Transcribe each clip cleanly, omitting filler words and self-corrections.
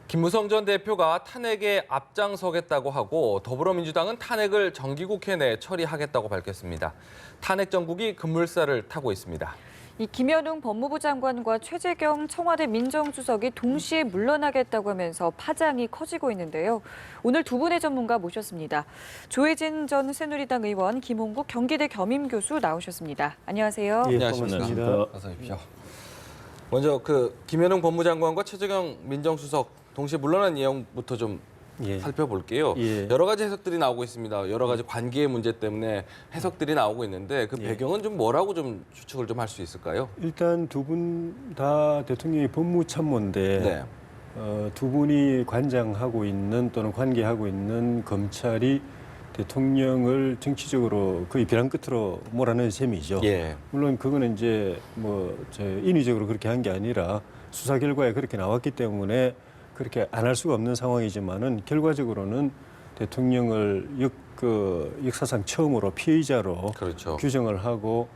김무성 전 대표가 탄핵에 앞장서겠다고 하고 더불어민주당은 탄핵을 정기국회 내 처리하겠다고 밝혔습니다. 탄핵 정국이 급물살을 타고 있습니다. 이 김현웅 법무부 장관과 최재경 청와대 민정수석이 동시에 물러나겠다고 하면서 파장이 커지고 있는데요. 오늘 두 분의 전문가 모셨습니다. 조혜진 전 새누리당 의원, 김홍국 경기대 겸임교수 나오셨습니다. 안녕하세요. 예, 안녕하십니까. 어서 오십시오. 먼저 김현웅 법무장관과 최재경 민정수석 동시에 물러난 내용부터 좀 살펴볼게요. 여러 가지 해석들이 나오고 있습니다. 여러 가지 관계의 문제 때문에 해석들이 나오고 있는데 그 배경은 좀 뭐라고 좀 추측을 좀 할 수 있을까요? 일단 두 분 다 대통령이 법무참모인데 네. 두 분이 관장하고 있는 또는 관계하고 있는 검찰이 대통령을 정치적으로 거의 벼랑 끝으로 몰아넣은 셈이죠. 예. 물론 그거는 이제 인위적으로 그렇게 한 게 아니라 수사 결과에 그렇게 나왔기 때문에 그렇게 안 할 수가 없는 상황이지만은 결과적으로는 대통령을 역사상 처음으로 피의자로 그렇죠. 규정을 하고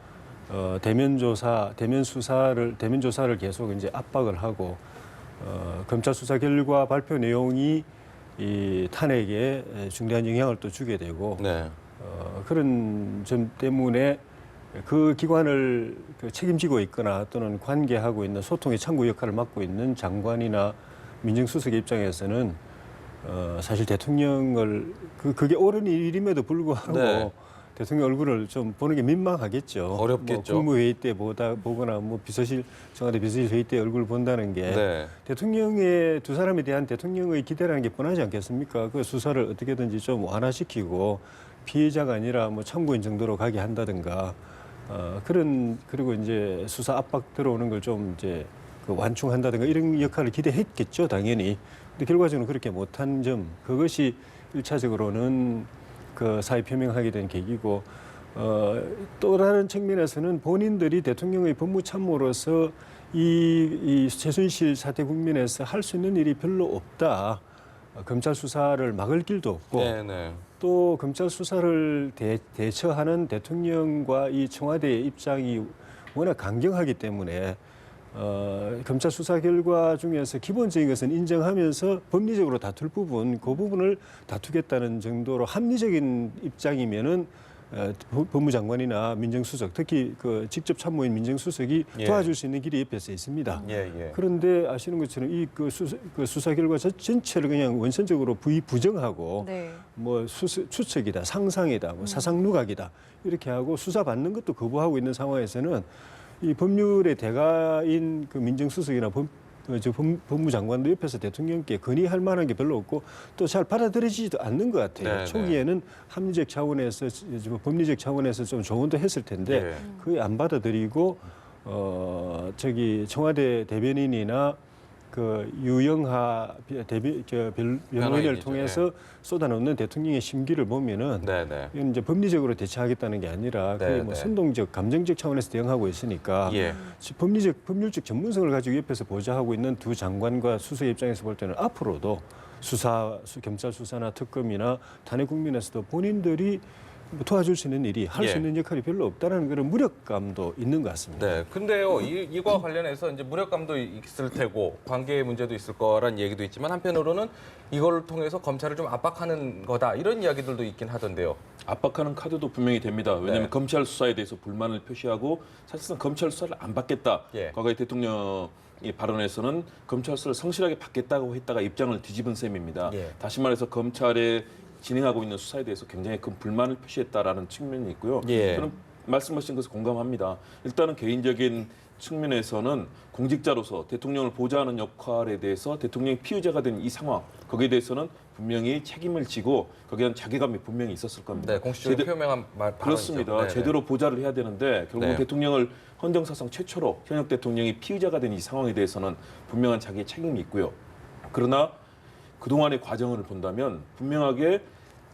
대면 조사를 계속 이제 압박을 하고 검찰 수사 결과 발표 내용이 이 탄핵에 중대한 영향을 또 주게 되고 네. 그런 점 때문에 그 기관을 책임지고 있거나 또는 관계하고 있는 소통의 창구 역할을 맡고 있는 장관이나 민정수석의 입장에서는 사실 대통령을 그게 옳은 일임에도 불구하고 네. 대통령 얼굴을 좀 보는 게 민망하겠죠. 어렵겠죠. 국무회의 때 보거나 청와대 비서실 회의 때 얼굴을 본다는 게 네. 대통령의 두 사람에 대한 대통령의 기대라는 게 뻔하지 않겠습니까? 그 수사를 어떻게든지 좀 완화시키고 피해자가 아니라 참고인 정도로 가게 한다든가 그리고 이제 수사 압박 들어오는 걸 좀 이제 완충한다든가 이런 역할을 기대했겠죠, 당연히. 근데 결과적으로 그렇게 못한 점, 그것이 1차적으로는 사의 표명하게 된 계기고, 또 다른 측면에서는 본인들이 대통령의 법무참모로서 이 최순실 사태 국면에서 할 수 있는 일이 별로 없다. 검찰 수사를 막을 길도 없고, 네네. 또 검찰 수사를 대처하는 대통령과 이 청와대의 입장이 워낙 강경하기 때문에 검찰 수사 결과 중에서 기본적인 것은 인정하면서 법리적으로 다툴 부분, 그 부분을 다투겠다는 정도로 합리적인 입장이면은 법무장관이나 민정수석, 특히 직접 참모인 민정수석이 도와줄 수 있는 길이 옆에서 있습니다. 그런데 아시는 것처럼 수사 결과 전체를 그냥 원천적으로 부정하고 네. 추측이다, 상상이다, 사상누각이다 이렇게 하고 수사 받는 것도 거부하고 있는 상황에서는 이 법률의 대가인 민정수석이나 법무장관도 옆에서 대통령께 건의할 만한 게 별로 없고 또 잘 받아들여지지도 않는 것 같아요. 네네. 초기에는 합리적 차원에서 법리적 차원에서 좀 조언도 했을 텐데 거의 안 받아들이고 청와대 대변인이나 유영하 변호인을 통해서 쏟아놓는 대통령의 심기를 보면은 이건 이제 법리적으로 대처하겠다는 게 아니라 거의 선동적, 감정적 차원에서 대응하고 있으니까 법률적 전문성을 가지고 옆에서 보좌하고 있는 두 장관과 수석의 입장에서 볼 때는 앞으로도 검찰 수사나 특검이나 탄핵 국면에서도 본인들이 도와줄 수 있는 일이 할 수 있는 역할이 별로 없다는 그런 무력감도 있는 것 같습니다. 네, 근데요 이와 관련해서 이제 무력감도 있을 테고 관계의 문제도 있을 거란 얘기도 있지만 한편으로는 이걸 통해서 검찰을 좀 압박하는 거다 이런 이야기들도 있긴 하던데요. 압박하는 카드도 분명히 됩니다. 왜냐하면 검찰 수사에 대해서 불만을 표시하고 사실상 검찰 수사를 안 받겠다. 과거에 대통령의 발언에서는 검찰 수사를 성실하게 받겠다고 했다가 입장을 뒤집은 셈입니다. 다시 말해서 검찰의 진행하고 있는 수사에 대해서 굉장히 큰 불만을 표시했다라는 측면이 있고요. 저는 말씀하신 것에 공감합니다. 일단은 개인적인 측면에서는 공직자로서 대통령을 보좌하는 역할에 대해서 대통령이 피의자가 된 이 상황, 거기에 대해서는 분명히 책임을 지고 거기에 대한 자괴감이 분명히 있었을 겁니다. 네, 공식적으로 표명한 발언이죠. 그렇습니다. 제대로 보좌를 해야 되는데 결국 대통령을 헌정사상 최초로 현역 대통령이 피의자가 된 이 상황에 대해서는 분명한 자기의 책임이 있고요. 그러나 그동안의 과정을 본다면 분명하게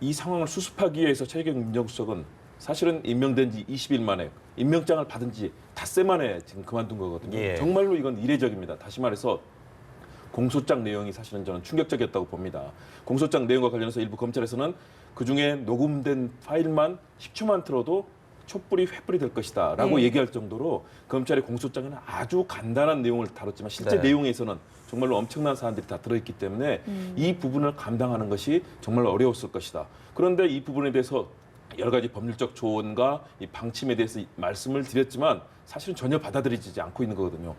이 상황을 수습하기 위해서 최재경 민정수석은 사실은 임명된 지 20일 만에 임명장을 받은 지 닷새 만에 지금 그만둔 거거든요. 정말로 이건 이례적입니다. 다시 말해서 공소장 내용이 사실은 저는 충격적이었다고 봅니다. 공소장 내용과 관련해서 일부 검찰에서는 그중에 녹음된 파일만 10초만 틀어도 촛불이 횃불이 될 것이다 라고 얘기할 정도로 검찰의 공소장에는 아주 간단한 내용을 다뤘지만 실제 내용에서는 정말로 엄청난 사안들이 다 들어있기 때문에 이 부분을 감당하는 것이 정말 어려웠을 것이다. 그런데 이 부분에 대해서 여러 가지 법률적 조언과 이 방침에 대해서 말씀을 드렸지만 사실은 전혀 받아들이지 않고 있는 거거든요.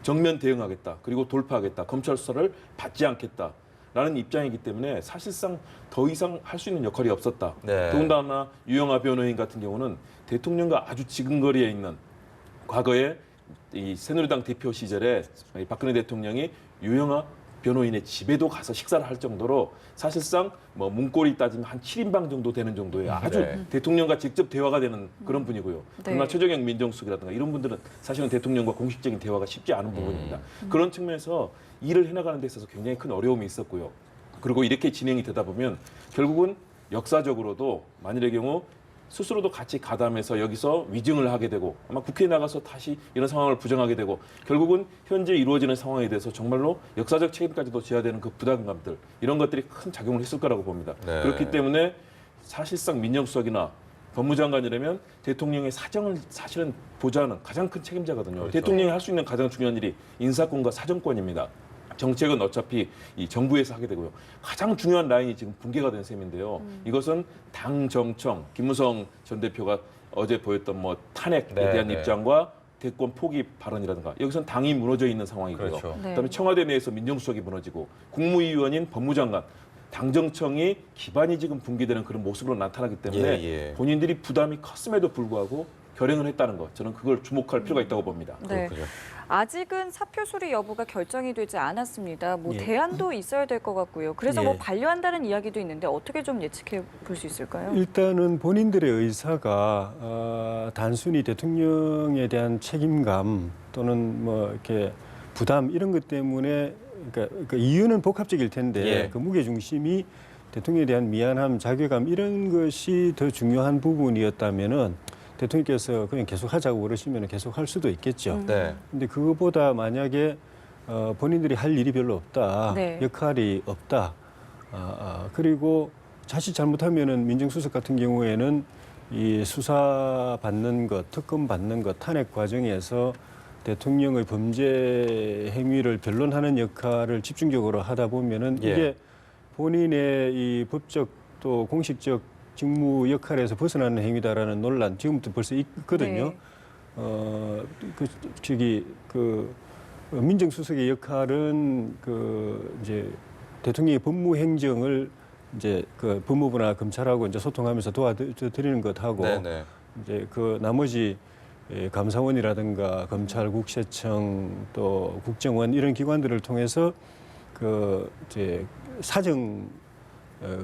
정면 대응하겠다. 그리고 돌파하겠다. 검찰 수사를 받지 않겠다. 라는 입장이기 때문에 사실상 더 이상 할 수 있는 역할이 없었다. 네. 더군다나 유영하 변호인 같은 경우는 대통령과 아주 지근거리에 있는 과거에 이 새누리당 대표 시절에 박근혜 대통령이 유영하 변호인의 집에도 가서 식사를 할 정도로 사실상 뭐 문고리 따지면 한 7인방 정도 되는 정도의 아주 네. 대통령과 직접 대화가 되는 그런 분이고요. 그러나 최재경 민정수석이라든가 이런 분들은 사실은 대통령과 공식적인 대화가 쉽지 않은 부분입니다. 그런 측면에서 일을 해나가는 데 있어서 굉장히 큰 어려움이 있었고요. 그리고 이렇게 진행이 되다 보면 결국은 역사적으로도 만일의 경우 스스로도 같이 가담해서 여기서 위증을 하게 되고 아마 국회에 나가서 다시 이런 상황을 부정하게 되고 결국은 현재 이루어지는 상황에 대해서 정말로 역사적 책임까지도 져야 되는 그 부담감들 이런 것들이 큰 작용을 했을 거라고 봅니다. 네. 그렇기 때문에 사실상 민정수석이나 법무장관이라면 대통령의 사정을 사실은 보좌하는 가장 큰 책임자거든요. 그렇죠. 대통령이 할 수 있는 가장 중요한 일이 인사권과 사정권입니다. 정책은 어차피 이 정부에서 하게 되고요. 가장 중요한 라인이 지금 붕괴가 된 셈인데요. 이것은 당 정청 김무성 전 대표가 어제 보였던 뭐 탄핵에 네, 대한 네. 입장과 대권 포기 발언이라든가 여기서는 당이 무너져 있는 상황이고요. 그렇죠. 네. 그다음에 청와대 내에서 민정수석이 무너지고 국무위원인 법무장관 당정청이 기반이 지금 붕괴되는 그런 모습으로 나타나기 때문에 예. 본인들이 부담이 컸음에도 불구하고 결행을 했다는 것 저는 그걸 주목할 필요가 있다고 봅니다. 네. 그렇군요. 아직은 사표 수리 여부가 결정이 되지 않았습니다. 뭐 예. 대안도 있어야 될 것 같고요. 그래서 예. 뭐 반려한다는 이야기도 있는데 어떻게 좀 예측해 볼 수 있을까요? 일단은 본인들의 의사가 단순히 대통령에 대한 책임감 또는 뭐 이렇게 부담 이런 것 때문에 그러니까 이유는 복합적일 텐데 예. 그 무게 중심이 대통령에 대한 미안함, 자괴감 이런 것이 더 중요한 부분이었다면은 대통령께서 그냥 계속 하자고 그러시면 계속 할 수도 있겠죠. 네. 근데 그거보다 만약에 본인들이 할 일이 별로 없다, 네. 역할이 없다, 그리고 자칫 잘못하면은 민정수석 같은 경우에는 이 수사 받는 것, 특검 받는 것, 탄핵 과정에서 대통령의 범죄 행위를 변론하는 역할을 집중적으로 하다 보면은 예. 이게 본인의 이 법적 또 공식적 직무 역할에서 벗어나는 행위다라는 논란 지금부터 벌써 있거든요. 네. 그 민정수석의 역할은 이제 대통령의 법무행정을 이제 그 법무부나 검찰하고 이제 소통하면서 도와드리는 것하고 네네. 이제 그 나머지 감사원이라든가 검찰, 국세청 또 국정원 이런 기관들을 통해서 그 이제 사정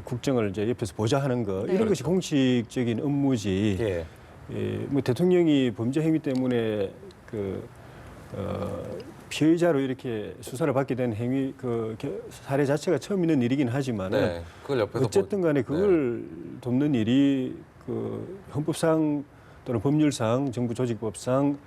국정을 이제 옆에서 보좌하는 거 네. 이런 것이 공식적인 업무지. 예. 뭐 대통령이 범죄 행위 때문에 피의자로 이렇게 수사를 받게 된 행위 사례 자체가 처음 있는 일이긴 하지만은 네. 그걸 옆에서 어쨌든 간에 그걸 돕는 일이 그 헌법상 또는 법률상 정부 조직법상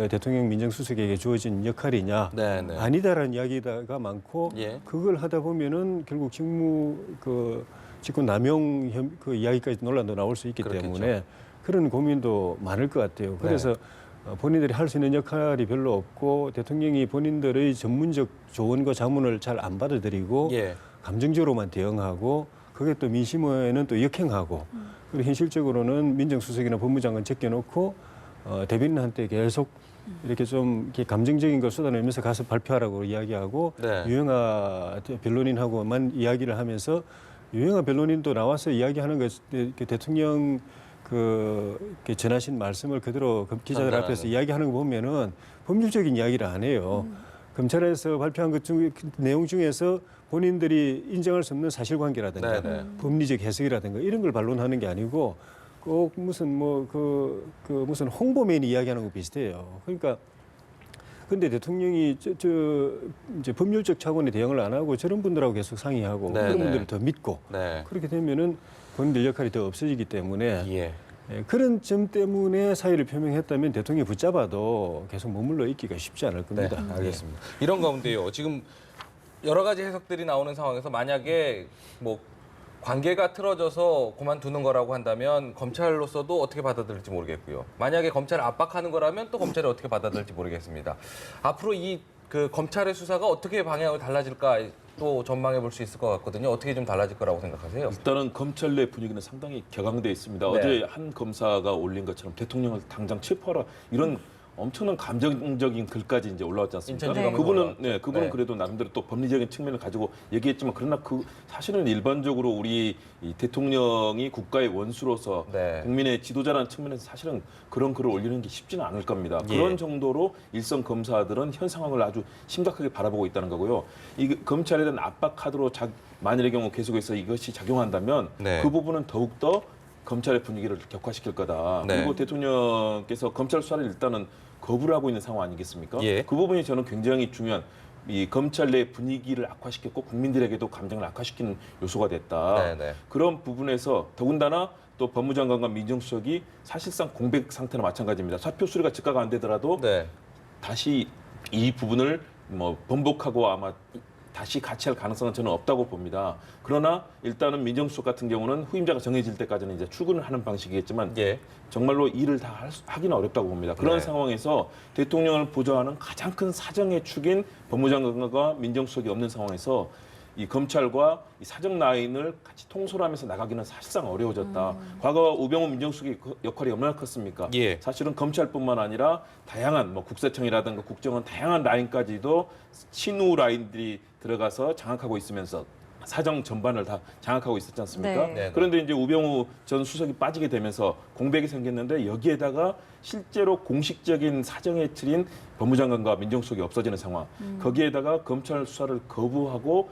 대통령 민정수석에게 주어진 역할이냐 네, 네. 아니다라는 이야기가 많고 예. 그걸 하다 보면은 결국 직권 남용 그 이야기까지 논란도 나올 수 있기 그렇겠죠. 때문에 그런 고민도 많을 것 같아요. 그래서 본인들이 할 수 있는 역할이 별로 없고 대통령이 본인들의 전문적 조언과 자문을 잘 안 받아들이고 예. 감정적으로만 대응하고 그게 또 민심에는 또 역행하고 그리고 현실적으로는 민정수석이나 법무장관 제껴놓고 대변인한테 계속 이렇게 좀 이렇게 감정적인 걸 쏟아내면서 가서 발표하라고 이야기하고 네. 유영하 변론인하고만 이야기를 하면서 유영하 변론인도 나와서 이야기하는 것 대통령 이렇게 전하신 말씀을 그대로 기자들 전달하는. 앞에서 이야기하는 거 보면은 법률적인 이야기를 안 해요. 검찰에서 발표한 것 중 내용 중에서 본인들이 인정할 수 없는 사실관계라든가 네네. 법리적 해석이라든가 이런 걸 반론하는 게 아니고 꼭 무슨 무슨 홍보맨이 이야기하는 거 비슷해요. 그러니까 근데 대통령이 이제 법률적 차원의 대응을 안 하고 저런 분들하고 계속 상의하고 네네. 그런 분들을 더 믿고 네. 그렇게 되면은 본인들 역할이 더 없어지기 때문에 예. 그런 점 때문에 사의를 표명했다면 대통령이 붙잡아도 계속 머물러 있기가 쉽지 않을 네, 겁니다. 알겠습니다. 이런 가운데요. 지금 여러 가지 해석들이 나오는 상황에서 만약에 뭐 관계가 틀어져서 그만두는 거라고 한다면 검찰로서도 어떻게 받아들일지 모르겠고요. 만약에 검찰을 압박하는 거라면 또 검찰이 어떻게 받아들일지 모르겠습니다. 앞으로 이 그 검찰의 수사가 어떻게 방향을 달라질까 또 전망해 볼 수 있을 것 같거든요. 어떻게 좀 달라질 거라고 생각하세요? 일단은 검찰 내 분위기는 상당히 격앙돼 있습니다. 네. 어제 한 검사가 올린 것처럼 대통령을 당장 체포하라 이런 엄청난 감정적인 글까지 이제 올라왔지 않습니까? 인천지검에 그분은 네. 그래도 나름대로 또 법리적인 측면을 가지고 얘기했지만 그러나 그 사실은 일반적으로 우리 이 대통령이 국가의 원수로서 네. 국민의 지도자라는 측면에서 사실은 그런 글을 올리는 게 쉽지는 않을 겁니다. 예. 그런 정도로 일선 검사들은 현 상황을 아주 심각하게 바라보고 있다는 거고요. 이 검찰에 대한 압박 카드로 만일의 경우 계속해서 이것이 작용한다면 네. 그 부분은 더욱더 검찰의 분위기를 격화시킬 거다. 네. 그리고 대통령께서 검찰 수사를 일단은 거부를 하고 있는 상황 아니겠습니까? 예. 그 부분이 저는 굉장히 중요한 이 검찰 내 분위기를 악화시켰고 국민들에게도 감정을 악화시키는 요소가 됐다. 네, 네. 그런 부분에서 더군다나 또 법무장관과 민정수석이 사실상 공백 상태나 마찬가지입니다. 사표 수리가 즉각 안 되더라도 네. 다시 이 부분을 뭐 번복하고 아마 다시 같이 할 가능성은 저는 없다고 봅니다. 그러나 일단은 민정수석 같은 경우는 후임자가 정해질 때까지는 이제 출근을 하는 방식이겠지만 예. 정말로 일을 다 하기는 어렵다고 봅니다. 그런 네. 상황에서 대통령을 보좌하는 가장 큰 사정의 축인 법무장관과 민정수석이 없는 상황에서 이 검찰과 이 사정 라인을 같이 통솔하면서 나가기는 사실상 어려워졌다. 과거 우병우 민정수석의 역할이 얼마나 컸습니까? 예. 사실은 검찰뿐만 아니라 다양한 뭐 국세청이라든가 국정원 다양한 라인까지도 친우 라인들이 들어가서 장악하고 있으면서 사정 전반을 다 장악하고 있었지 않습니까? 네. 네. 그런데 이제 우병우 전 수석이 빠지게 되면서 공백이 생겼는데 여기에다가 실제로 공식적인 사정의 틀인 법무장관과 민정수석이 없어지는 상황. 거기에다가 검찰 수사를 거부하고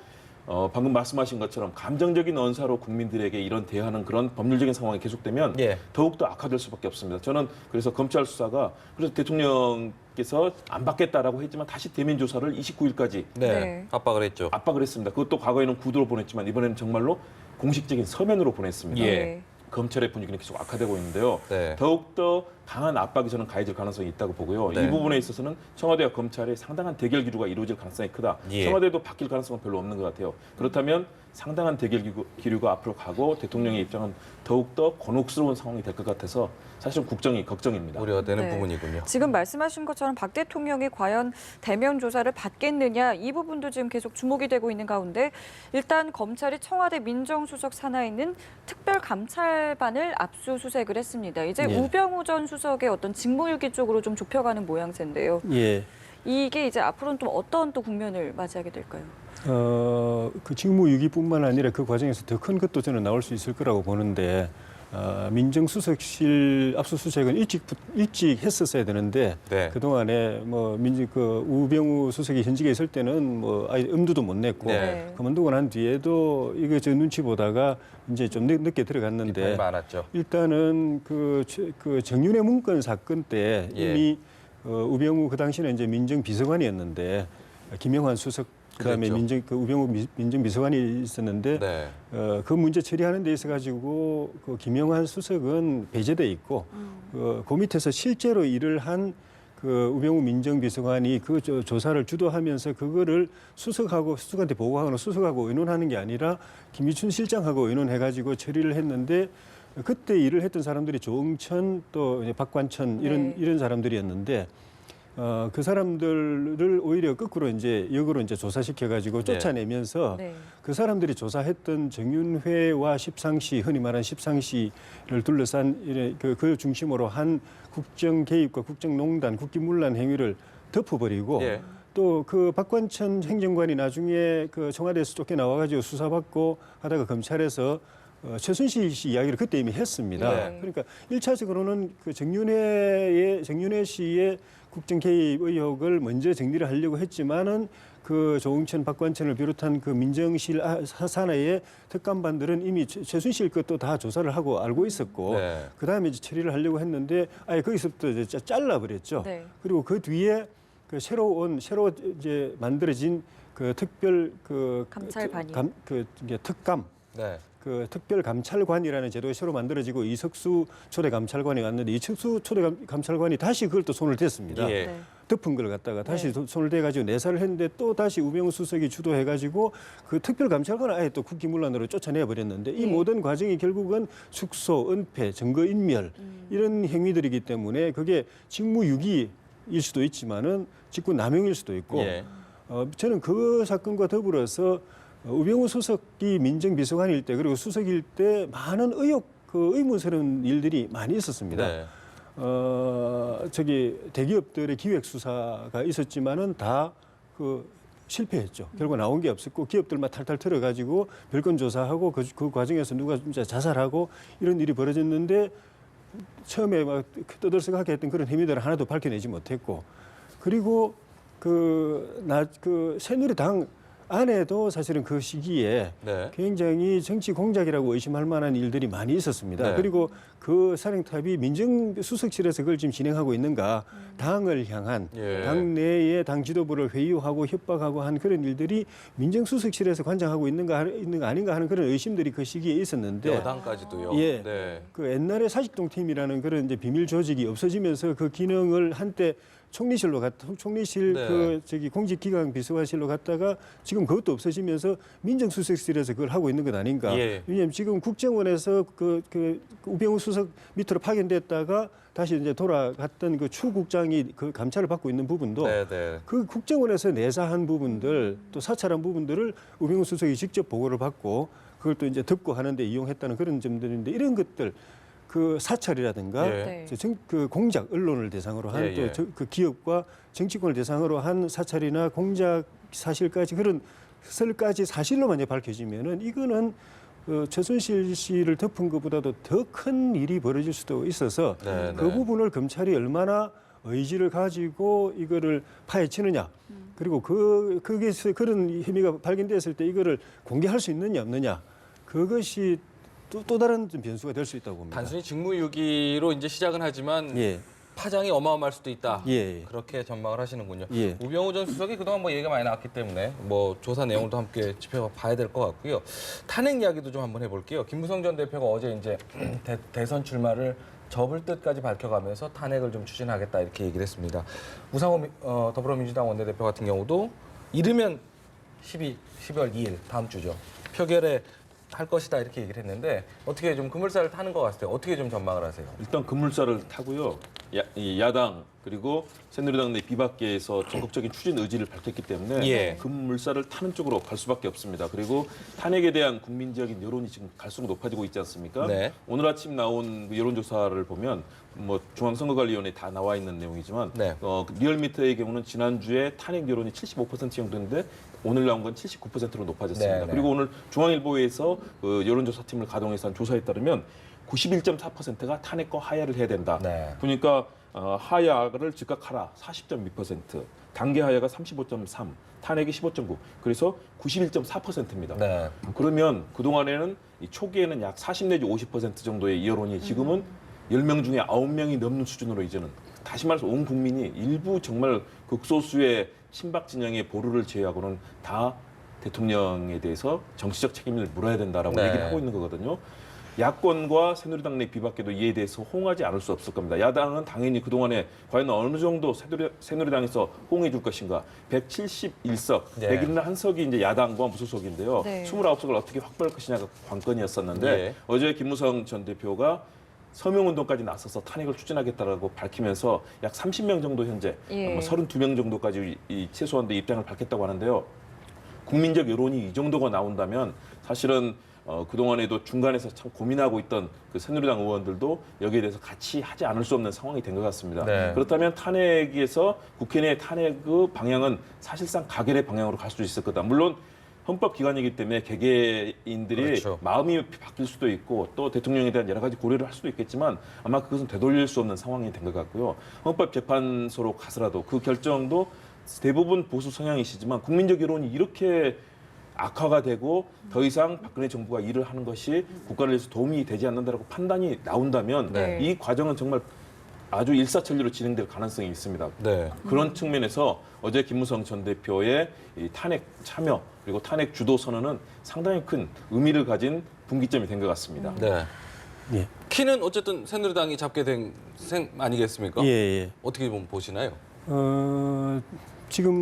방금 말씀하신 것처럼 감정적인 언사로 국민들에게 이런 대하는 그런 법률적인 상황이 계속되면 예. 더욱더 악화될 수밖에 없습니다. 저는 그래서 검찰 수사가 그래서 대통령께서 안 받겠다라고 했지만 다시 대면 조사를 29일까지 네. 네. 압박을 했죠. 압박을 했습니다. 그것도 과거에는 구도로 보냈지만 이번에는 정말로 공식적인 서면으로 보냈습니다. 예. 네. 검찰의 분위기는 계속 악화되고 있는데요. 네. 더욱더 강한 압박이 저는 가해질 가능성이 있다고 보고요. 네. 이 부분에 있어서는 청와대와 검찰의 상당한 대결 기류가 이루어질 가능성이 크다. 예. 청와대도 바뀔 가능성은 별로 없는 것 같아요. 그렇다면 상당한 대결 기류가 앞으로 가고 대통령의 입장은 더욱더 곤혹스러운 상황이 될 것 같아서 사실은 국정이 걱정입니다. 우려되는 네. 부분이군요. 지금 말씀하신 것처럼 박 대통령이 과연 대면 조사를 받겠느냐 이 부분도 지금 계속 주목이 되고 있는 가운데 일단 검찰이 청와대 민정수석 산하에 있는 특별감찰반을 압수수색을 했습니다. 이제 예. 우병우 전 수석의 어떤 직무유기 쪽으로 좀 좁혀가는 모양새인데요. 예. 이게 이제 앞으로는 또 어떤 또 국면을 맞이하게 될까요? 그 직무유기뿐만 아니라 그 과정에서 더 큰 것도 저는 나올 수 있을 거라고 보는데 민정수석실 압수수색은 일찍 했었어야 되는데 네. 그동안에 뭐 우병우 수석이 현직에 있을 때는 뭐 아예 엄두도 못 냈고 네. 그만두고 난 뒤에도 이거 저 눈치 보다가 이제 좀 늦게 비판이 들어갔는데 많았죠. 일단은 그 정윤회 문건 사건 때 예. 이미 우병우 그 당시는 이제 민정비서관이었는데 김영환 수석 그다음에 그랬죠. 우병우 민정비서관이 있었는데 네. 그 문제 처리하는 데 있어 가지고 그 김영환 수석은 배제돼 있고 그 밑에서 실제로 일을 한 그 우병우 민정비서관이 그 조사를 주도하면서 그거를 수석한테 보고하거나 수석하고 의논하는 게 아니라 김기춘 실장하고 의논해가지고 처리를 했는데 그때 일을 했던 사람들이 조응천 또 이제 박관천 이런 사람들이었는데. 그 사람들을 오히려 거꾸로 이제 역으로 이제 조사시켜가지고 쫓아내면서 네. 그 사람들이 조사했던 정윤회와 십상시 흔히 말하는 십상시를 둘러싼 그 중심으로 한 국정 개입과 국정농단, 국기문란 행위를 덮어버리고 예. 또 그 박관천 행정관이 나중에 그 청와대에서 쫓겨나와가지고 수사받고 하다가 검찰에서 최순실 씨 이야기를 그때 이미 했습니다. 네. 그러니까 1차적으로는 그 정윤회 씨의 국정 개입 의혹을 먼저 정리를 하려고 했지만은 그 조응천, 박관천을 비롯한 그 민정실 산하의 특감반들은 이미 최순실 것도 다 조사를 하고 알고 있었고 네. 그 다음에 이제 처리를 하려고 했는데 아예 거기서부터 이제 잘라버렸죠. 네. 그리고 그 뒤에 그 새로 이제 만들어진 그 특별 감찰반이. 이게 특감. 네. 그 특별감찰관이라는 제도가 새로 만들어지고 이석수 초대감찰관이 왔는데 이석수 초대감찰관이 다시 그걸 또 손을 댔습니다. 예. 네. 덮은 걸 갖다가 다시 손을 대가지고 내사를 했는데 또 다시 우병우 수석이 주도해가지고 그 특별감찰관을 아예 또 국기문란으로 쫓아내버렸는데 이 모든 과정이 결국은 숙소, 은폐, 증거인멸 이런 행위들이기 때문에 그게 직무유기 수도 있지만은 직권 남용일 수도 있고 예. 저는 그 사건과 더불어서 우병우 수석이 민정비서관일 때 그리고 수석일 때 많은 의문스러운 일들이 많이 있었습니다. 네. 대기업들의 기획 수사가 있었지만은 다 실패했죠. 결국 나온 게 없었고 기업들만 탈탈 털어가지고 별건 조사하고 그 과정에서 누가 진짜 자살하고 이런 일이 벌어졌는데 처음에 막 떠들썩하게 했던 그런 혐의들은 하나도 밝혀내지 못했고 그리고 새누리당 안에도 사실은 그 시기에 네. 굉장히 정치 공작이라고 의심할 만한 일들이 많이 있었습니다. 네. 그리고 그 사령탑이 민정수석실에서 그걸 지금 진행하고 있는가 당을 향한 예. 당 내의 당 지도부를 회유하고 협박하고 한 그런 일들이 민정수석실에서 관장하고 있는 거 아닌가 하는 그런 의심들이 그 시기에 있었는데 여당까지도요. 예. 네. 그 옛날에 사직동팀이라는 그런 이제 비밀 조직이 없어지면서 그 기능을 한때 총리실 네. 공직기강 비서관실로 갔다가 지금 그것도 없어지면서 민정수석실에서 그걸 하고 있는 것 아닌가. 예. 왜냐하면 지금 국정원에서 우병우 수석 밑으로 파견됐다가 다시 이제 돌아갔던 그 추국장이 그 감찰을 받고 있는 부분도 네, 네. 그 국정원에서 내사한 부분들 또 사찰한 부분들을 우병우 수석이 직접 보고를 받고 그걸 또 이제 듣고 하는데 이용했다는 그런 점들인데 이런 것들 그 사찰이라든가 예. 그 공작 언론을 대상으로 한 예, 예. 또 그 기업과 정치권을 대상으로 한 사찰이나 공작 사실까지 그런 설까지 사실로만 이제 밝혀지면은 이거는 최순실 씨를 덮은 것보다도 더 큰 일이 벌어질 수도 있어서 네, 그 네. 부분을 검찰이 얼마나 의지를 가지고 이거를 파헤치느냐 그리고 그게 그런 혐의가 발견됐을 때 이거를 공개할 수 있느냐 없느냐 그것이 또 다른 좀 변수가 될 수 있다고 봅니다. 단순히 직무유기로 이제 시작은 하지만 예. 파장이 어마어마할 수도 있다. 예. 그렇게 전망을 하시는군요. 예. 우병우 전 수석이 그동안 뭐 얘기가 많이 나왔기 때문에 뭐 조사 내용도 함께 짚어봐야 될 것 같고요. 탄핵 이야기도 좀 한번 해볼게요. 김무성 전 대표가 어제 이제 대선 출마를 접을 뜻까지 밝혀가면서 탄핵을 좀 추진하겠다 이렇게 얘기를 했습니다. 우상호 더불어민주당 원내대표 같은 경우도 이르면 12월 2일 다음 주죠. 표결에 할 것이다 이렇게 얘기를 했는데 어떻게 좀 급물살을 타는 것 같아요. 어떻게 좀 전망을 하세요? 일단 급물살을 타고요. 야당 그리고 새누리당 내 비박계에서 전국적인 추진 의지를 밝혔기 때문에 예. 급물살을 타는 쪽으로 갈 수밖에 없습니다. 그리고 탄핵에 대한 국민적인 여론이 지금 갈수록 높아지고 있지 않습니까? 네. 오늘 아침 나온 그 여론조사를 보면 뭐 중앙선거관리위원회 다 나와 있는 내용이지만 네. 리얼미터의 경우는 지난주에 탄핵 여론이 75% 정도인데 오늘 나온 건 79%로 높아졌습니다. 네, 네. 그리고 오늘 중앙일보에서 그 여론조사팀을 가동해서 한 조사에 따르면 91.4%가 탄핵과 하야를 해야 된다. 네. 보니까 하야를 즉각하라 40.2%, 단계 하야가 35.3, 탄핵이 15.9. 그래서 91.4%입니다. 네. 그러면 그동안에는 이 초기에는 약 40 내지 50% 정도의 이 여론이 지금은 10명 중에 9명이 넘는 수준으로 이제는 다시 말해서 온 국민이 일부 정말 극소수의 친박 진영의 보루를 제외하고는 다 대통령에 대해서 정치적 책임을 물어야 된다라고 네. 얘기를 하고 있는 거거든요. 야권과 새누리당 내 비박계도 이에 대해서 호응하지 않을 수 없을 겁니다. 야당은 당연히 그동안에 과연 어느 정도 새누리당에서 호응해 줄 것인가. 171석, 네. 101석이 이제 야당과 무소속인데요. 네. 29석을 어떻게 확보할 것이냐가 관건이었었는데 네. 어제 김무성 전 대표가 서명운동까지 나서서 탄핵을 추진하겠다라고 밝히면서 약 30명 정도 현재 예. 32명 정도까지 최소한도 입장을 밝혔다고 하는데요. 국민적 여론이 이 정도가 나온다면 사실은 그동안에도 중간에서 참 고민하고 있던 그 새누리당 의원들도 여기에 대해서 같이 하지 않을 수 없는 상황이 된 것 같습니다. 네. 그렇다면 탄핵에서 국회 내 탄핵 그 방향은 사실상 가결의 방향으로 갈 수 있을 거다. 물론 헌법 기관이기 때문에 개개인들이 그렇죠. 마음이 바뀔 수도 있고 또 대통령에 대한 여러 가지 고려를 할 수도 있겠지만 아마 그것은 되돌릴 수 없는 상황이 된 것 같고요. 헌법재판소로 가서라도 그 결정도 대부분 보수 성향이시지만 국민적 여론이 이렇게 악화가 되고 더 이상 박근혜 정부가 일을 하는 것이 국가를 위해서 도움이 되지 않는다라고 판단이 나온다면 네. 이 과정은 정말 아주 일사천리로 진행될 가능성이 있습니다. 네. 그런 측면에서 어제 김무성 전 대표의 이 탄핵 참여 그리고 탄핵 주도 선언은 상당히 큰 의미를 가진 분기점이 된 것 같습니다. 네. 예. 키는 어쨌든 새누리당이 잡게 된 셈 아니겠습니까? 예, 예. 어떻게 보시나요? 지금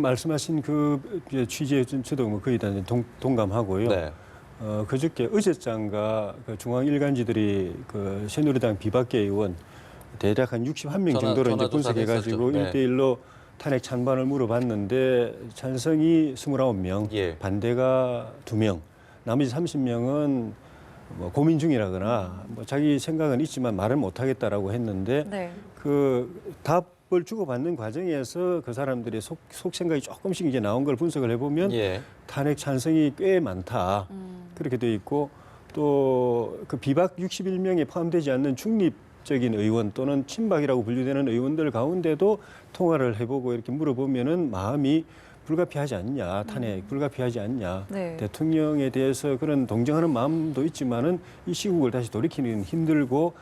말씀하신 그 취지에 저도 뭐 거의 다 동감하고요. 네. 그저께 어제장과 그 중앙 일간지들이 그 새누리당 비박계 의원 대략 한 61명 정도로 이제 분석해가지고 네. 1대1로 탄핵 찬반을 물어봤는데 찬성이 29명, 예. 반대가 2명, 나머지 30명은 뭐 고민 중이라거나 뭐 자기 생각은 있지만 말을 못하겠다라고 했는데 네. 그 답을 주고받는 과정에서 그 사람들의 속 생각이 조금씩 이제 나온 걸 분석을 해보면 예. 탄핵 찬성이 꽤 많다 그렇게 돼 있고 또 그 비박 61명에 포함되지 않는 중립적인 의원 또는 친박이라고 분류되는 의원들 가운데도 통화를 해보고 이렇게 물어보면은 마음이 불가피하지 않냐, 탄핵 불가피하지 않냐, 네. 대통령에 대해서 그런 동정하는 마음도 있지만은 이 시국을 다시 돌이키는 힘들고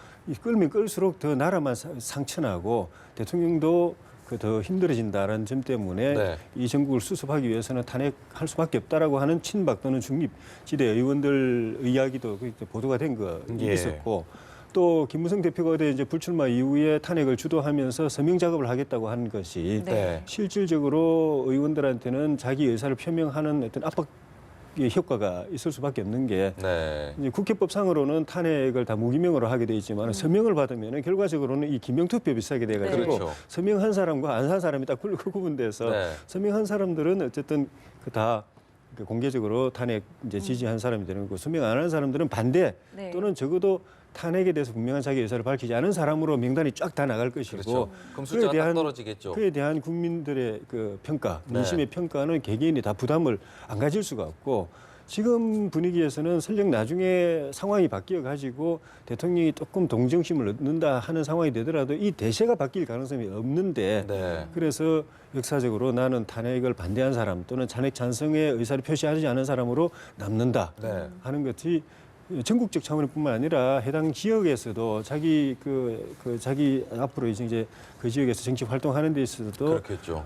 끌면 끌수록 더 나라만 상처나고 대통령도 그 더 힘들어진다는 점 때문에 네. 이 정국을 수습하기 위해서는 탄핵할 수밖에 없다라고 하는 친박 또는 중립지대 의원들 이야기도 보도가 된 거 예. 있었고 또 김무성 대표가 어제 이제 불출마 이후에 탄핵을 주도하면서 서명 작업을 하겠다고 하는 것이 네. 실질적으로 의원들한테는 자기 의사를 표명하는 어떤 압박의 효과가 있을 수밖에 없는 게 네. 이제 국회법상으로는 탄핵을 다 무기명으로 하게 돼 있지만 서명을 받으면 결과적으로는 이 기명투표 비슷하게 돼가지고 그렇죠. 서명한 사람과 안 산 사람이 딱 구분돼서 네. 서명한 사람들은 어쨌든 다 공개적으로 탄핵 이제 지지한 사람이 되는 거고 서명 안 한 사람들은 반대 네. 또는 적어도 탄핵에 대해서 분명한 자기 의사를 밝히지 않은 사람으로 명단이 쫙 다 나갈 것이고 그렇죠. 그럼 숫자가 딱 떨어지겠죠. 그에 대한 국민들의 그 평가, 네. 민심의 평가는 개개인이 다 부담을 안 가질 수가 없고 지금 분위기에서는 설령 나중에 상황이 바뀌어 가지고 대통령이 조금 동정심을 얻는다 하는 상황이 되더라도 이 대세가 바뀔 가능성이 없는데 네. 그래서 역사적으로 나는 탄핵을 반대한 사람 또는 탄핵 찬성의 의사를 표시하지 않은 사람으로 남는다 네. 하는 것이 전국적 차원뿐만 아니라 해당 지역에서도 자기 자기 앞으로 이제 그 지역에서 정치 활동하는 데 있어서도 그렇겠죠.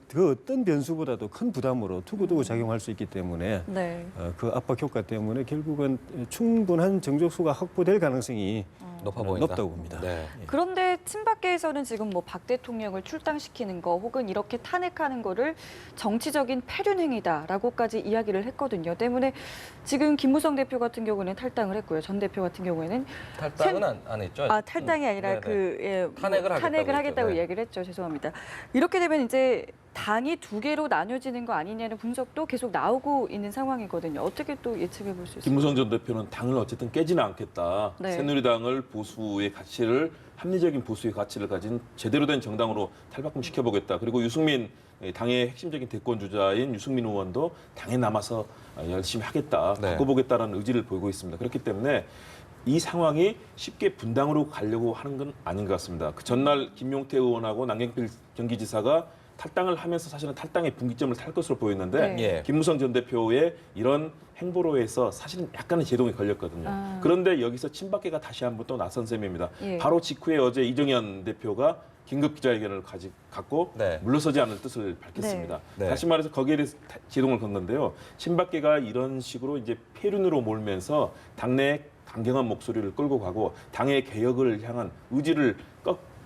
그 어떤 변수보다도 큰 부담으로 두고두고 작용할 수 있기 때문에 네. 그 압박 효과 때문에 결국은 충분한 정족수가 확보될 가능성이 높아 보인다. 높다고 봅니다. 네. 그런데 친박계에서는 지금 뭐 박 대통령을 출당시키는 거 혹은 이렇게 탄핵하는 거를 정치적인 패륜 행위다라고까지 이야기를 했거든요. 때문에 지금 김무성 대표 같은 경우는 탈당을 했고요. 전 대표 같은 경우에는 탈당은 안 했죠. 아 탈당이 아니라 네네. 탄핵을 하겠다고 했죠. 네. 얘기를 했죠. 죄송합니다. 이렇게 되면 이제 당이 두 개로 나뉘어지는 거 아니냐는 분석도 계속 나오고 있는 상황이거든요. 어떻게 또 예측해 볼 수 있을까요? 김무성 전 대표는 당을 어쨌든 깨지는 않겠다. 네. 새누리당을 보수의 가치를 합리적인 보수의 가치를 가진 제대로 된 정당으로 탈바꿈시켜보겠다. 그리고 유승민 당의 핵심적인 대권 주자인 유승민 의원도 당에 남아서 열심히 하겠다. 네. 바꿔보겠다는 의지를 보이고 있습니다. 그렇기 때문에 이 상황이 쉽게 분당으로 가려고 하는 건 아닌 것 같습니다. 그 전날 김용태 의원하고 남경필 경기지사가 탈당을 하면서 사실은 탈당의 분기점을 탈 것으로 보였는데 네. 예. 김무성 전 대표의 이런 행보로 해서 사실은 약간의 제동이 걸렸거든요. 아. 그런데 여기서 친박계가 다시 한번 또 나선 셈입니다. 예. 바로 직후에 어제 이정현 대표가 긴급 기자회견을 갖고 네. 물러서지 않을 뜻을 밝혔습니다. 네. 다시 말해서 거기에 대해서 제동을 건 건데요. 친박계가 이런 식으로 이제 폐륜으로 몰면서 당내 강경한 목소리를 끌고 가고 당의 개혁을 향한 의지를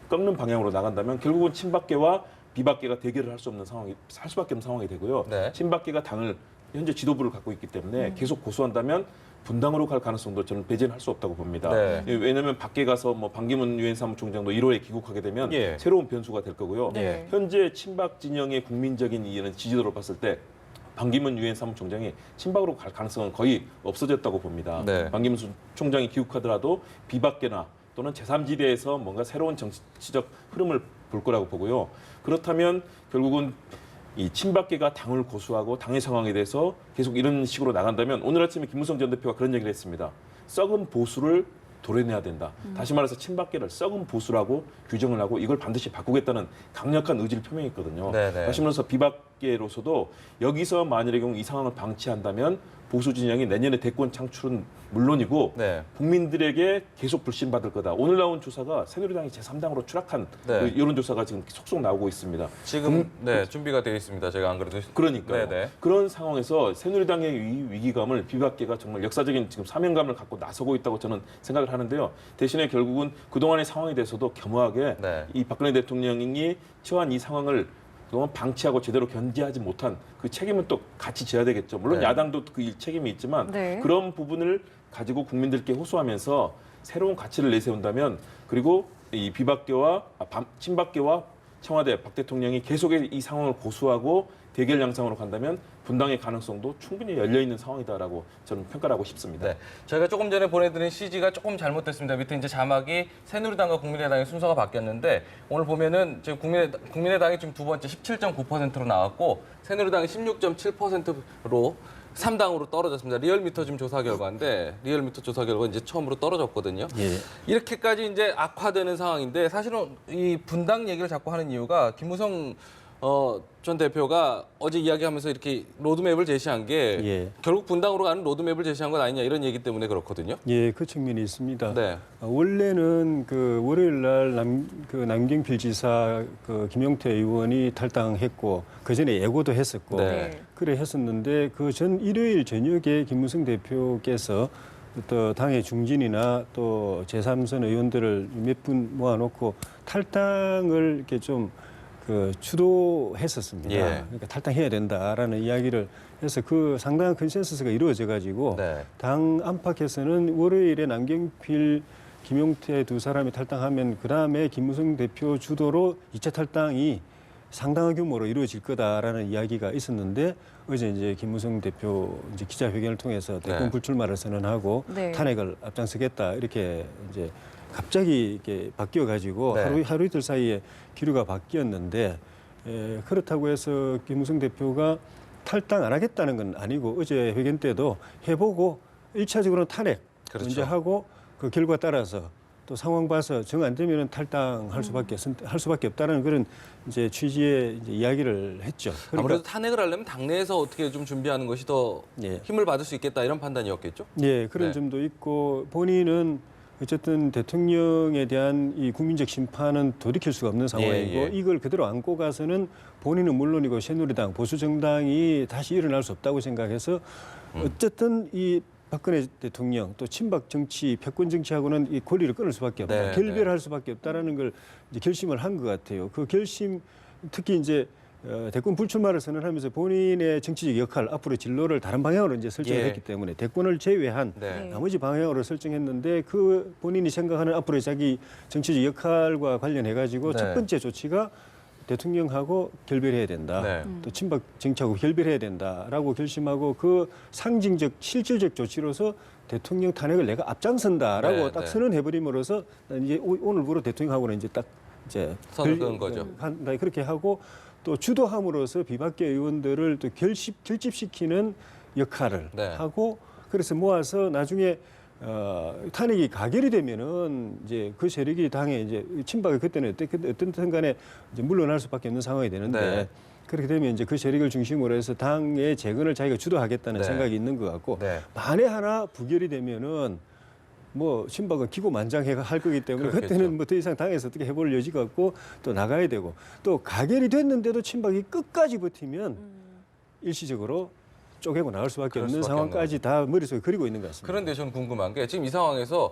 꺾는 방향으로 나간다면 결국은 친박계와 비박계가 대결을 할 수 없는 상황이 할 수밖에 없는 상황이 되고요. 네. 친박계가 당을 현재 지도부를 갖고 있기 때문에 계속 고수한다면 분당으로 갈 가능성도 저는 배제는 할 수 없다고 봅니다. 네. 왜냐하면 밖에 가서 뭐 반기문 유엔 사무총장도 1월에 귀국하게 되면 예. 새로운 변수가 될 거고요. 네. 현재 친박 진영의 국민적인 이해는 지지도를 봤을 때 반기문 유엔 사무총장이 친박으로 갈 가능성은 거의 없어졌다고 봅니다. 네. 반기문 총장이 귀국하더라도 비박계나 또는 제3지대에서 뭔가 새로운 정치적 흐름을 볼 거라고 보고요. 그렇다면 결국은 이 친박계가 당을 고수하고 당의 상황에 대해서 계속 이런 식으로 나간다면 오늘 아침에 김무성 전 대표가 그런 얘기를 했습니다. 썩은 보수를 도려내야 된다. 다시 말해서 친박계를 썩은 보수라고 규정을 하고 이걸 반드시 바꾸겠다는 강력한 의지를 표명했거든요. 네네. 다시 말해서 비박계로서도 여기서 만일의 경우 이 상황을 방치한다면 보수 진영이 내년에 대권 창출은 물론이고 네. 국민들에게 계속 불신받을 거다. 오늘 나온 조사가 새누리당이 제3당으로 추락한 네. 그 여론조사가 지금 속속 나오고 있습니다. 지금 네, 준비가 되어 있습니다. 제가 안 그래도 그러니까요. 네네. 그런 상황에서 새누리당의 위기감을 비박계가 정말 역사적인 지금 사명감을 갖고 나서고 있다고 저는 생각을 하는데요. 대신에 결국은 그동안의 상황에 대해서도 겸허하게 네. 이 박근혜 대통령이 처한 이 상황을 그동안 방치하고 제대로 견제하지 못한 그 책임은 또 같이 져야 되겠죠. 물론 네. 야당도 그 책임이 있지만 네. 그런 부분을 가지고 국민들께 호소하면서 새로운 가치를 내세운다면 그리고 이 친박계와 청와대 박 대통령이 계속의 이 상황을 고수하고 대결 양상으로 간다면 분당의 가능성도 충분히 열려 있는 상황이다라고 저는 평가를 하고 싶습니다. 네, 저희가 조금 전에 보내드린 CG가 조금 잘못됐습니다. 밑에 이제 자막이 새누리당과 국민의당의 순서가 바뀌었는데 오늘 보면은 지금 국민의당이 지금 두 번째 17.9%로 나왔고 새누리당이 16.7%로 3당으로 떨어졌습니다. 리얼미터 지금 조사 결과인데 리얼미터 조사 결과 이제 처음으로 떨어졌거든요. 예. 이렇게까지 이제 악화되는 상황인데 사실은 이 분당 얘기를 자꾸 하는 이유가 김무성 전 대표가 어제 이야기하면서 이렇게 로드맵을 제시한 게 예. 결국 분당으로 가는 로드맵을 제시한 건 아니냐 이런 얘기 때문에 그렇거든요. 예, 그 측면이 있습니다. 네. 원래는 그 월요일 날 남경필 지사 김용태 의원이 탈당했고 그 전에 예고도 했었고 네. 그래 했었는데 그 전 일요일 저녁에 김무성 대표께서 또 당의 중진이나 또 제3선 의원들을 몇 분 모아놓고 탈당을 이렇게 좀 주도했었습니다. 예. 그러니까 탈당해야 된다라는 이야기를 해서 그 상당한 컨센서스가 이루어져 가지고 네. 당 안팎에서는 월요일에 남경필, 김용태 두 사람이 탈당하면 그다음에 김무성 대표 주도로 2차 탈당이 상당한 규모로 이루어질 거다라는 이야기가 있었는데 어제 이제 김무성 대표 이제 기자회견을 통해서 대권 네. 불출마를 선언하고 네. 탄핵을 앞장서겠다 이렇게 이제 갑자기 이렇게 바뀌어 가지고 네. 하루 이틀 사이에 기류가 바뀌었는데 그렇다고 해서 김무성 대표가 탈당 안 하겠다는 건 아니고 어제 회견 때도 해보고 1차적으로는 탄핵 그렇죠. 먼저 하고 그 결과 따라서 또 상황 봐서 정 안 되면은 탈당할 수밖에 없다는 그런 이제 취지의 이제 이야기를 했죠. 그러니까 아무래도 탄핵을 하려면 당내에서 어떻게 좀 준비하는 것이 더 예. 힘을 받을 수 있겠다 이런 판단이었겠죠. 예, 그런 네. 점도 있고 본인은 어쨌든 대통령에 대한 이 국민적 심판은 돌이킬 수가 없는 상황이고 예. 이걸 그대로 안고 가서는 본인은 물론이고 새누리당 보수 정당이 다시 일어날 수 없다고 생각해서 어쨌든 이 박근혜 대통령 또 친박 정치, 패권 정치하고는 이 고리를 끊을 수밖에 없다. 네, 결별할 수밖에 없다라는 걸 이제 결심을 한 것 같아요. 그 결심 특히 이제 대권 불출마를 선언하면서 본인의 정치적 역할, 앞으로 진로를 다른 방향으로 이제 설정을 예. 했기 때문에 대권을 제외한 네. 나머지 방향으로 설정했는데 그 본인이 생각하는 앞으로의 자기 정치적 역할과 관련해 가지고 네. 첫 번째 조치가 대통령하고 결별해야 된다. 네. 또 친박 정치하고 결별해야 된다라고 결심하고 그 상징적 실질적 조치로서 대통령 탄핵을 내가 앞장선다라고 네, 딱 네. 선언해버림으로써 이제 오늘부로 대통령하고는 이제 딱 이제 선을 그은 거죠. 그렇게 하고 또 주도함으로써 비박계 의원들을 또 결집시키는 역할을 네. 하고 그래서 모아서 나중에 탄핵이 가결이 되면은 이제 그 세력이 당에 이제 친박이 그때는 어떤 순간에 이제 물러날 수밖에 없는 상황이 되는데 네. 그렇게 되면 이제 그 세력을 중심으로 해서 당의 재건을 자기가 주도하겠다는 네. 생각이 있는 것 같고 네. 만에 하나 부결이 되면은 뭐 친박은 기고만장할 거기 때문에 그렇겠죠. 그때는 뭐 더 이상 당에서 어떻게 해볼 여지가 없고 또 나가야 되고 또 가결이 됐는데도 친박이 끝까지 버티면 일시적으로 쪼개고 나갈 수밖에 없는 수밖에 상황까지 다 머릿속에 그리고 있는 것 같습니다. 그런데 저는 궁금한 게 지금 이 상황에서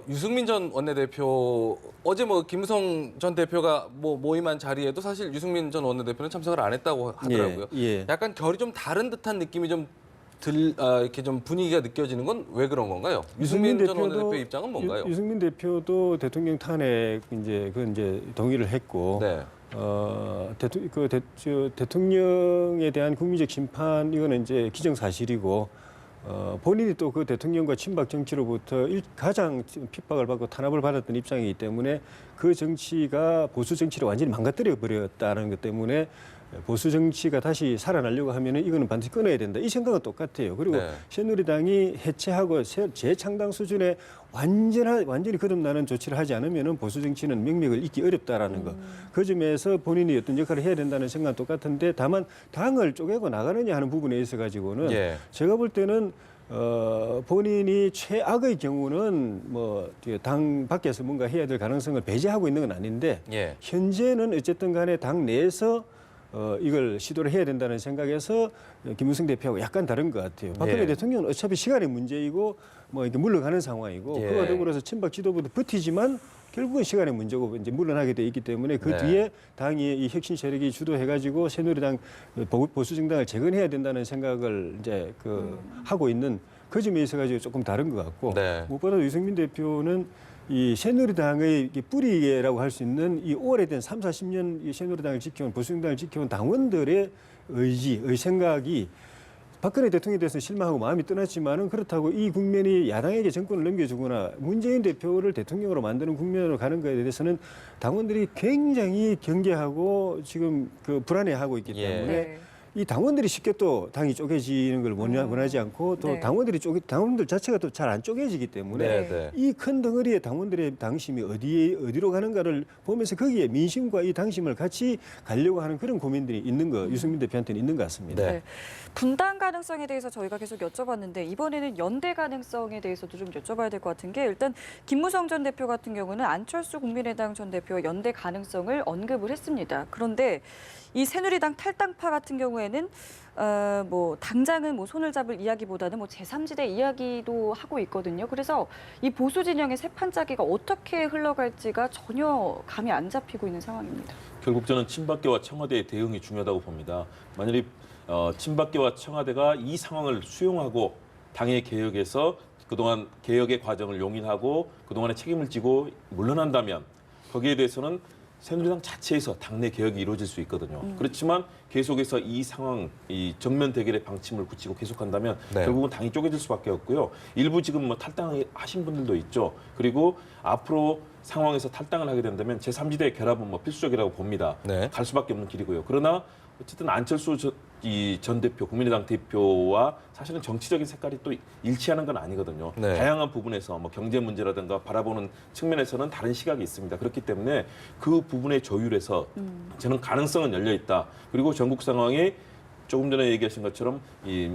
유승민 전 원내대표 어제 뭐 김무성 전 대표가 뭐 모임한 자리에도 사실 유승민 전 원내대표는 참석을 안 했다고 하더라고요. 예. 약간 결이 좀 다른 듯한 느낌이 좀 이렇게 좀 분위기가 느껴지는 건 왜 그런 건가요? 유승민 전 원내대표 입장은 뭔가요? 유승민 대표도 대통령 탄핵 이제 동의를 했고 네. 대통령에 대한 국민적 심판 이거는 이제 기정사실이고 본인이 또 그 대통령과 친박 정치로부터 가장 핍박을 받고 탄압을 받았던 입장이기 때문에 그 정치가 보수 정치를 완전히 망가뜨려 버렸다는 것 때문에 보수 정치가 다시 살아나려고 하면은 이거는 반드시 끊어야 된다. 이 생각은 똑같아요. 그리고 네. 새누리당이 해체하고 재창당 수준의 완전히 거듭나는 조치를 하지 않으면은 보수 정치는 명맥을 잇기 어렵다라는 거. 그 점에서 본인이 어떤 역할을 해야 된다는 생각은 똑같은데 다만 당을 쪼개고 나가느냐 하는 부분에 있어 가지고는 예. 제가 볼 때는 본인이 최악의 경우는 뭐 당 밖에서 뭔가 해야 될 가능성을 배제하고 있는 건 아닌데 예. 현재는 어쨌든 간에 당 내에서 이걸 시도를 해야 된다는 생각에서 김무성 대표하고 약간 다른 것 같아요. 박근혜 예. 대통령은 어차피 시간의 문제이고 뭐 이렇게 물러가는 상황이고 예. 그와 더불어서 친박 지도부도 버티지만 결국은 시간의 문제고 이제 물러나게 돼 있기 때문에 그 네. 뒤에 당이 이 혁신 세력이 주도해가지고 새누리당 보수 정당을 재건해야 된다는 생각을 이제 하고 있는 그 점에 있어가지고 조금 다른 것 같고 네. 무엇보다 유승민 대표는 이 새누리당의 뿌리라고 할 수 있는 이 오래된 3, 40년 이 새누리당을 지켜온 보수정당을 지켜온 당원들의 의지, 생각이 박근혜 대통령에 대해서 실망하고 마음이 떠났지만은 그렇다고 이 국면이 야당에게 정권을 넘겨주거나 문재인 대표를 대통령으로 만드는 국면으로 가는 것에 대해서는 당원들이 굉장히 경계하고 지금 그 불안해하고 있기 때문에 네. 이 당원들이 쉽게 또 당이 쪼개지는 걸 원하지 않고 또 네. 당원들 자체가 또 잘 안 쪼개지기 때문에 네. 이 큰 덩어리의 당원들의 당심이 어디로 가는가를 보면서 거기에 민심과 이 당심을 같이 가려고 하는 그런 고민들이 있는 거 유승민 대표한테는 있는 것 같습니다. 네. 네. 분당 가능성에 대해서 저희가 계속 여쭤봤는데 이번에는 연대 가능성에 대해서도 좀 여쭤봐야 될 것 같은 게 일단 김무성 전 대표 같은 경우는 안철수 국민의당 전 대표와 연대 가능성을 언급을 했습니다. 그런데 이 새누리당 탈당파 같은 경우에는 뭐 당장은 뭐 손을 잡을 이야기보다는 뭐 제3지대 이야기도 하고 있거든요. 그래서 이 보수 진영의 새 판짜기가 어떻게 흘러갈지가 전혀 감이 안 잡히고 있는 상황입니다. 결국 저는 친박계와 청와대의 대응이 중요하다고 봅니다. 만약에 친박계와 청와대가 이 상황을 수용하고 당의 개혁에서 그동안 개혁의 과정을 용인하고 그동안의 책임을 지고 물러난다면 거기에 대해서는 새누리당 자체에서 당내 개혁이 이루어질 수 있거든요. 그렇지만 계속해서 이 상황, 이 정면 대결의 방침을 굳히고 계속한다면 네. 결국은 당이 쪼개질 수밖에 없고요. 일부 지금 뭐 탈당하신 분들도 있죠. 그리고 앞으로 상황에서 탈당을 하게 된다면 제3지대 결합은 뭐 필수적이라고 봅니다. 네. 갈 수밖에 없는 길이고요. 그러나 어쨌든 안철수 전 대표, 국민의당 대표와 사실은 정치적인 색깔이 또 일치하는 건 아니거든요. 네. 다양한 부분에서 뭐 경제 문제라든가 바라보는 측면에서는 다른 시각이 있습니다. 그렇기 때문에 그 부분의 조율에서 저는 가능성은 열려 있다. 그리고 전국 상황에 조금 전에 얘기하신 것처럼 이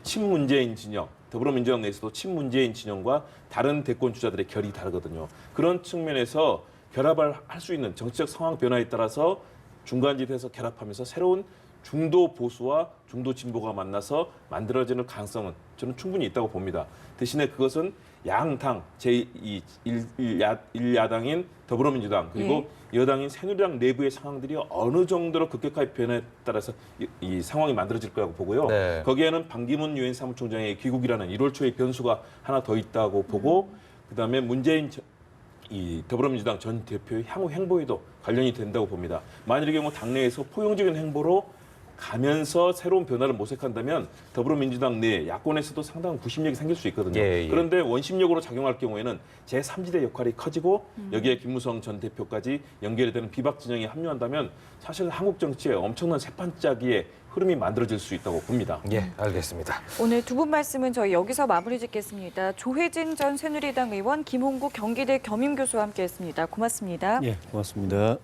친문재인 진영, 더불어민주당 내에서도 친문재인 진영과 다른 대권 주자들의 결이 다르거든요. 그런 측면에서 결합을 할 수 있는 정치적 상황 변화에 따라서 중간지대에서 결합하면서 새로운 중도 보수와 중도 진보가 만나서 만들어지는 가능성은 저는 충분히 있다고 봅니다. 대신에 그것은 양당, 제1야당인 더불어민주당 그리고 여당인 새누리당 내부의 상황들이 어느 정도로 급격하게 변화에 따라서 이 상황이 만들어질 거라고 보고요. 네. 거기에는 반기문 유엔 사무총장의 귀국이라는 1월 초의 변수가 하나 더 있다고 보고 그다음에 문재인 이 더불어민주당 전 대표의 향후 행보에도 관련이 된다고 봅니다. 만일의 경우 당내에서 포용적인 행보로 가면서 새로운 변화를 모색한다면 더불어민주당 내 야권에서도 상당한 구심력이 생길 수 있거든요. 예. 그런데 원심력으로 작용할 경우에는 제3지대 역할이 커지고 여기에 김무성 전 대표까지 연결이 되는 비박 진영이 합류한다면 사실 한국 정치에 엄청난 새판짜기의 흐름이 만들어질 수 있다고 봅니다. 예, 알겠습니다. 오늘 두 분 말씀은 저희 여기서 마무리 짓겠습니다. 조혜진 전 새누리당 의원, 김홍국 경기대 겸임교수와 함께했습니다. 고맙습니다. 예, 고맙습니다.